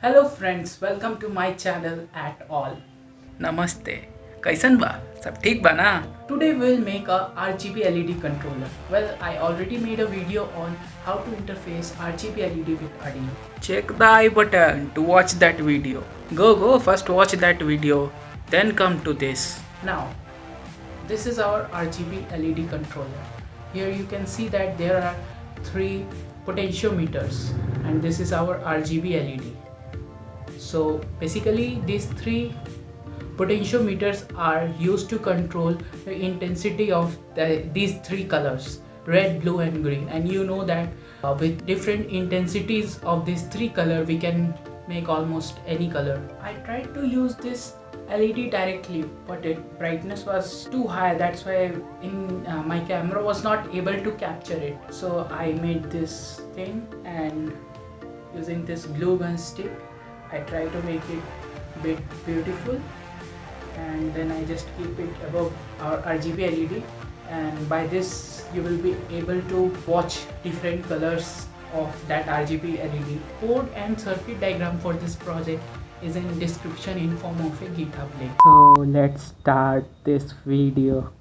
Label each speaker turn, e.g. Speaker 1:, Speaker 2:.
Speaker 1: Hello friends, welcome to my channel ATALL.
Speaker 2: नमस्ते। कैसन बा? सब ठीक बा ना?
Speaker 1: Today we'll make a RGB LED controller. Well, I already made a video on how to interface RGB LED with Arduino.
Speaker 2: Check the I button to watch that video. Go, first watch that video, then come to this.
Speaker 1: Now, this is our RGB LED controller. Here you can see that there are 3 potentiometers and this is our RGB LED. So basically these 3 potentiometers are used to control the intensity of these 3 colors, red, blue and green. And you know that with different intensities of these 3 colors we can make almost any color. I tried to use this LED directly, but its brightness was too high. That's why my camera was not able to capture it. So I made this thing, and using this glue gun stick I try to make it bit beautiful, and then I just keep it above our RGB LED, and by this you will be able to watch different colors of that RGB LED. Code and circuit diagram for this project is in description in form of a GitHub link.
Speaker 2: So let's start this video.